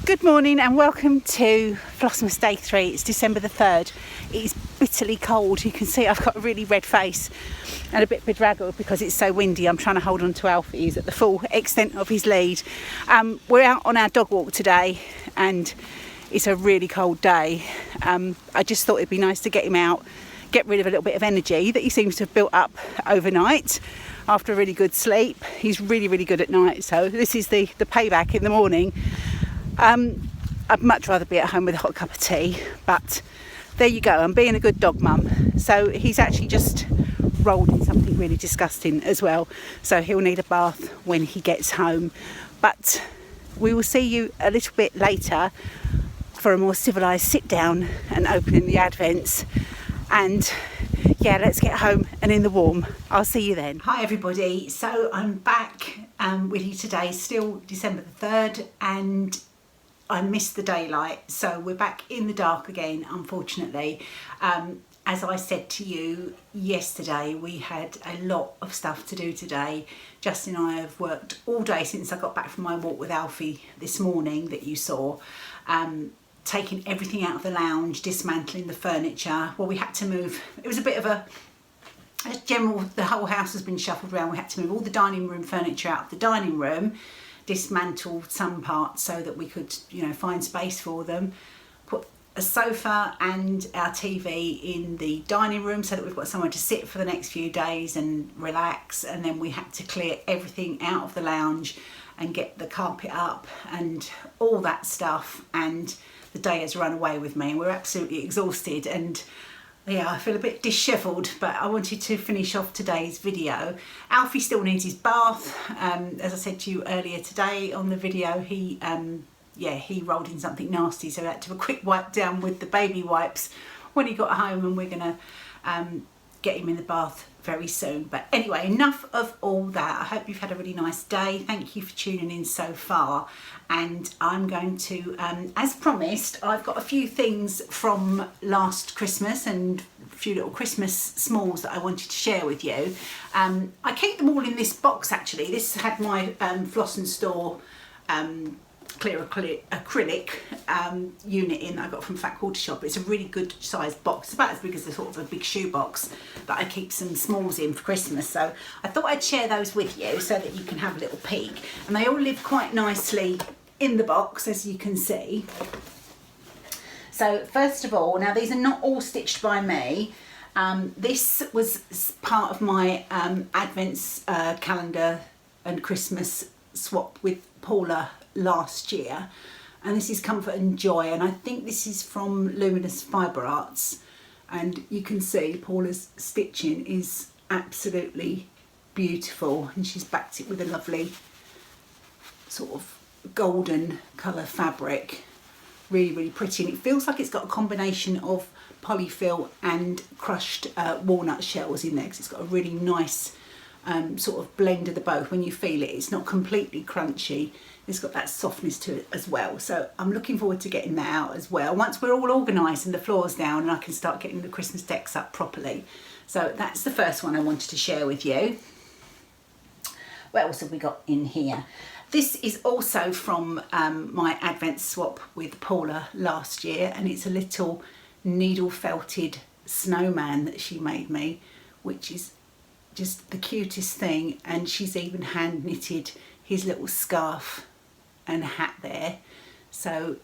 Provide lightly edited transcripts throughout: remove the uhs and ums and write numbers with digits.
Good morning and welcome to Flossmas Day 3. It's December the 3rd. It is bitterly cold. You can see I've got a really red face and a bit bedraggled because it's so windy. I'm trying to hold on to Alfie. He's at the full extent of his lead. We're out on our dog walk today and it's a really cold day. I just thought it'd be nice to get him out, get rid of a little bit of energy that he seems to have built up overnight after a really good sleep. He's really good at night, so this is the payback in the morning. I'd much rather be at home with a hot cup of tea, but there you go, I'm being a good dog mum. So he's actually just rolled in something really disgusting as well, so he'll need a bath when he gets home. But we will see you a little bit later for a more civilised sit down and opening the advents. And yeah, let's get home and in the warm. I'll see you then. Hi everybody, so I'm back with you today, still December the 3rd, and I missed the daylight, so we're back in the dark again, unfortunately. As I said to you yesterday, we had a lot of stuff to do today. Justin and I have worked all day since I got back from my walk with Alfie this morning that you saw, taking everything out of the lounge, dismantling the furniture. Well, we had to move, it was a bit of a general, the whole house has been shuffled around. We had to move all the dining room furniture out of the dining room, dismantle some parts so that we could, find space for them, put a sofa and our TV in the dining room so that we've got somewhere to sit for the next few days and relax. And then we had to clear everything out of the lounge and get the carpet up and all that stuff. And the day has run away with me and we're absolutely exhausted, and yeah, I feel a bit dishevelled, but I wanted to finish off today's video. Alfie still needs his bath. As I said to you earlier today on the video, he rolled in something nasty, so I had to have a quick wipe down with the baby wipes when he got home, and we're gonna get him in the bath very soon. But anyway, enough of all that. I hope you've had a really nice day. Thank you for tuning in so far. And I'm going to, as promised, I've got a few things from last Christmas and a few little Christmas smalls that I wanted to share with you. I keep them all in this box actually. This had my Floss and Store clear acrylic unit in that I got from Fat Quarter Shop. It's a really good sized box. It's about as big as a sort of a big shoe box that I keep some smalls in for Christmas. So I thought I'd share those with you so that you can have a little peek. And they all live quite nicely in the box, as you can see. So first of all, now these are not all stitched by me. This was part of my Advents calendar and Christmas swap with Paula last year, and this is Comfort and Joy, and I think this is from Luminous Fibre Arts, and you can see Paula's stitching is absolutely beautiful, and she's backed it with a lovely sort of golden colour fabric, really pretty, and it feels like it's got a combination of polyfill and crushed walnut shells in there, because it's got a really nice sort of blend of the both. When you feel it, it's not completely crunchy, it's got that softness to it as well. So I'm looking forward to getting that out as well once we're all organised and the floor's down and I can start getting the Christmas decks up properly. So that's the first one I wanted to share with you. What else have we got in here? This is also from my Advent swap with Paula last year, and it's a little needle felted snowman that she made me, which is just the cutest thing, and she's even hand knitted his little scarf and hat there, so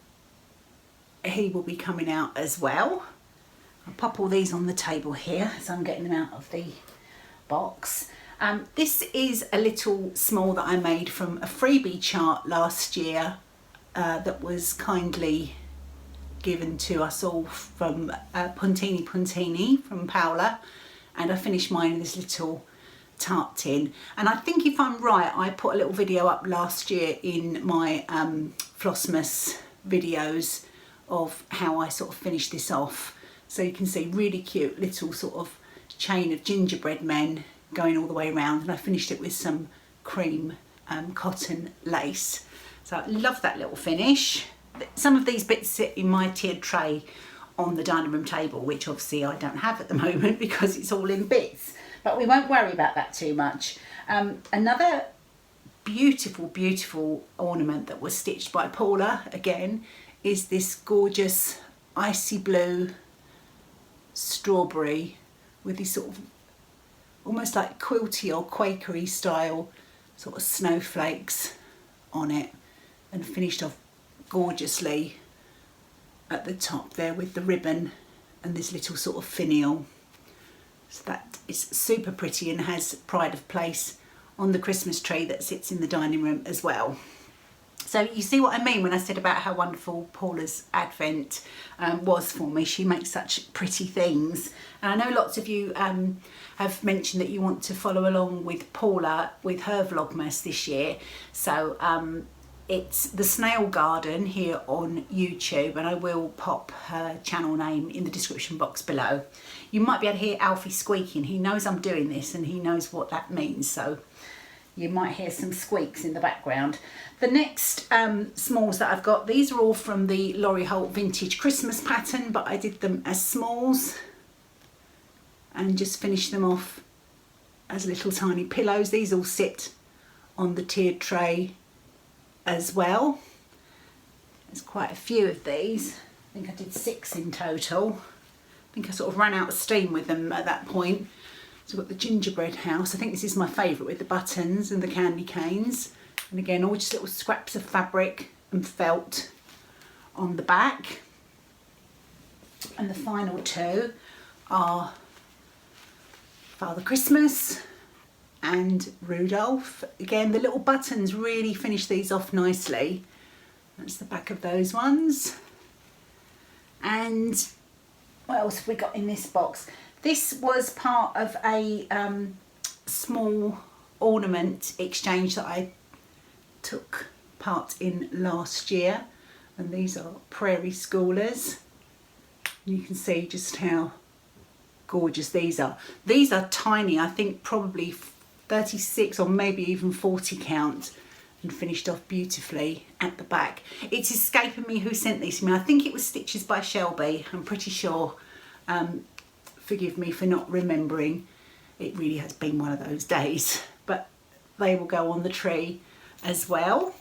he will be coming out as well. I'll pop all these on the table here as I'm getting them out of the box. This is a little small that I made from a freebie chart last year that was kindly given to us all from Puntini from Paula, and I finished mine in this little tart tin. And I think if I'm right, I put a little video up last year in my Flossmas videos of how I sort of finished this off. So you can see really cute little sort of chain of gingerbread men going all the way around, and I finished it with some cream cotton lace. So I love that little finish. Some of these bits sit in my tiered tray on the dining room table, which obviously I don't have at the moment because it's all in bits, but we won't worry about that too much. Another beautiful, beautiful ornament that was stitched by Paula again is this gorgeous icy blue strawberry with these sort of almost like quilty or Quakery style sort of snowflakes on it, and finished off gorgeously at the top there with the ribbon and this little sort of finial. So that is super pretty and has pride of place on the Christmas tree that sits in the dining room as well. So you see what I mean when I said about how wonderful Paula's advent was for me. She makes such pretty things. And I know lots of you have mentioned that you want to follow along with Paula with her Vlogmas this year. So it's the Snail Garden here on YouTube, and I will pop her channel name in the description box below. You might be able to hear Alfie squeaking. He knows I'm doing this and he knows what that means. So you might hear some squeaks in the background. The next smalls that I've got, these are all from the Laurie Holt Vintage Christmas pattern, but I did them as smalls and just finished them off as little tiny pillows. These all sit on the tiered tray as well. There's quite a few of these. I think I did 6 in total. I think I sort of ran out of steam with them at that point. So I've got the gingerbread house. I think this is my favourite with the buttons and the candy canes. And again, all just little scraps of fabric and felt on the back. And the final 2 are Father Christmas and Rudolph. Again, the little buttons really finish these off nicely. That's the back of those ones. And what else have we got in this box? This was part of a small ornament exchange that I took part in last year, and these are Prairie Schoolers. You can see just how gorgeous these are. These are tiny, I think probably 36 or maybe even 40 count, and finished off beautifully at the back. It's escaping me who sent these to me. I think it was Stitches by Shelby, I'm pretty sure. Forgive me for not remembering. It really has been one of those days, but they will go on the tree as well.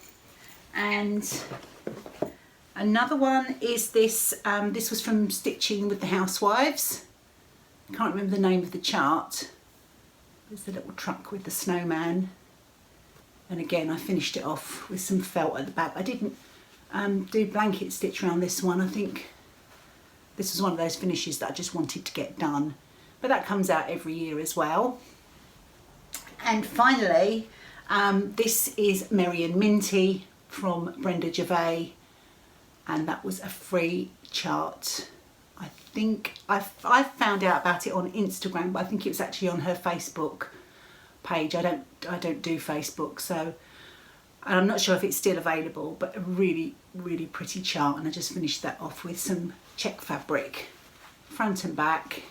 And another one is this. This was from Stitching with the Housewives. I can't remember the name of the chart. There's the little truck with the snowman. And again, I finished it off with some felt at the back. I didn't do blanket stitch around this one. I think this was one of those finishes that I just wanted to get done, but that comes out every year as well. And finally, this is Merry and Minty from Brenda Gervais, and that was a free chart. I think I found out about it on Instagram, but I think it was actually on her Facebook page. I don't do Facebook, so I'm not sure if it's still available, but a really, really pretty chart. And I just finished that off with some check fabric, front and back,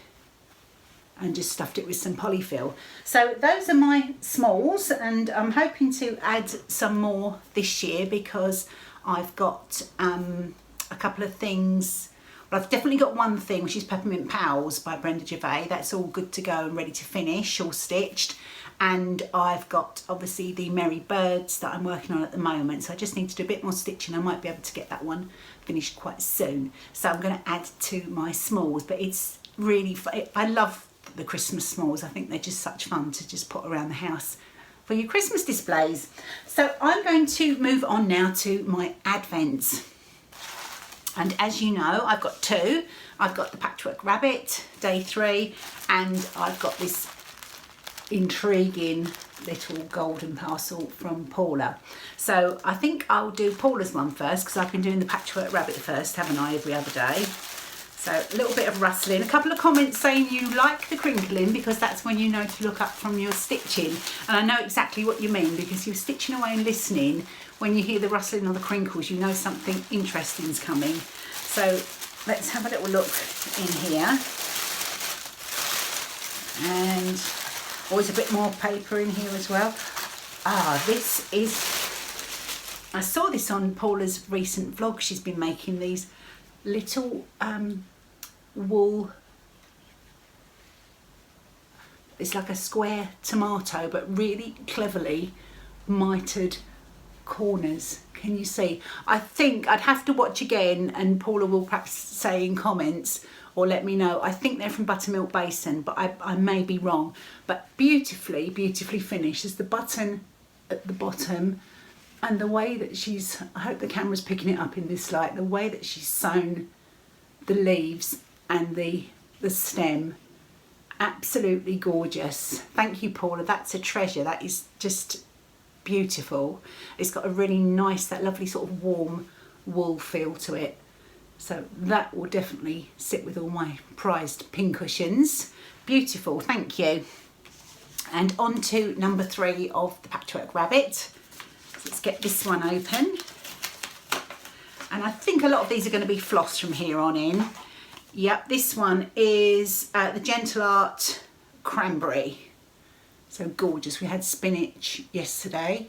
and just stuffed it with some polyfill. So those are my smalls, and I'm hoping to add some more this year because I've got a couple of things. Well, I've definitely got one thing, which is Peppermint Pals by Brenda Gervais. That's all good to go and ready to finish, all stitched. And I've got obviously the Merry Birds that I'm working on at the moment, so I just need to do a bit more stitching. I might be able to get that one finished quite soon. So I'm going to add to my smalls, but it's really I love the Christmas smalls. I think they're just such fun to just put around the house for your Christmas displays. So I'm going to move on now to my advents. And as you know, I've got 2. I've got the Patchwork Rabbit, day 3, and I've got this intriguing little golden parcel from Paula. So I think I'll do Paula's one first because I've been doing the Patchwork Rabbit first, haven't I, every other day. So a little bit of rustling. A couple of comments saying you like the crinkling because that's when you know to look up from your stitching. And I know exactly what you mean because you're stitching away and listening. When you hear the rustling or the crinkles, you know something interesting is coming. So let's have a little look in here. And always a bit more paper in here as well. This is, I saw this on Paula's recent vlog. She's been making these little wool, it's like a square tomato, but really cleverly mitered corners. Can you see? I think I'd have to watch again, and Paula will perhaps say in comments or let me know. I think they're from Buttermilk Basin, but I may be wrong. But beautifully finished. There's the button at the bottom, and the way that she's, I hope the camera's picking it up in this light, the way that she's sewn the leaves and the stem, absolutely gorgeous. Thank you, Paula. That's a treasure. That is just beautiful. It's got a really nice, that lovely sort of warm wool feel to it. So that will definitely sit with all my prized pincushions. Beautiful, thank you. And on to number 3 of the Patchwork Rabbit. So let's get this one open. And I think a lot of these are going to be floss from here on in. Yep, this one is the Gentle Art Cranberry. So gorgeous. We had spinach yesterday,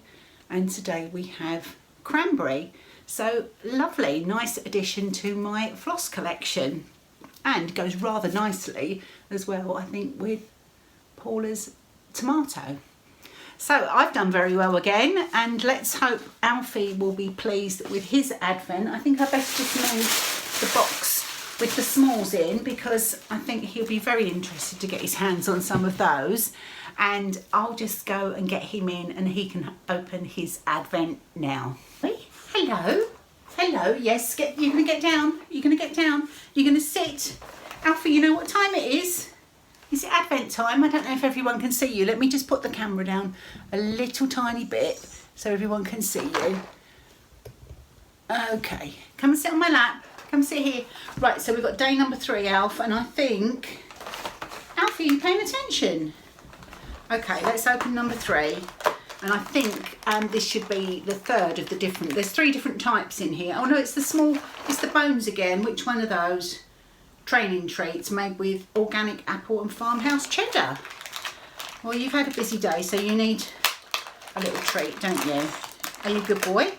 and today we have cranberry. So lovely, nice addition to my floss collection, and goes rather nicely as well, I think, with Paula's tomato. So I've done very well again, and let's hope Alfie will be pleased with his advent. I think I best just move the box with the smalls in, because I think he'll be very interested to get his hands on some of those. And I'll just go and get him in, and he can open his advent now. Hello, hello, yes, you're gonna get down, you're gonna get down, you're gonna sit. Alfie, you know what time it is? Is it advent time? I don't know if everyone can see you. Let me just put the camera down a little tiny bit so everyone can see you. Okay, come and sit on my lap, come sit here. Right, so we've got day number 3, Alf, and I think, Alfie, are you paying attention? Okay, let's open number 3. And I think this should be the 3rd of the different, there's 3 different types in here. Oh no, it's the small, it's the bones again. Which one are those? Training treats made with organic apple and farmhouse cheddar. Well, you've had a busy day, so you need a little treat, don't you? Are you a good boy?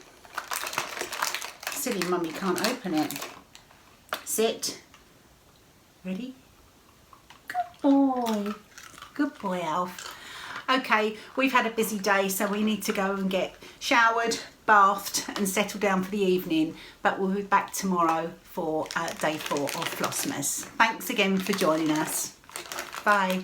Silly mummy can't open it. Sit. Ready? Good boy. Good boy, Alf. Okay, we've had a busy day, so we need to go and get showered, bathed and settle down for the evening, but we'll be back tomorrow for day 4 of Flossmas. Thanks again for joining us. Bye.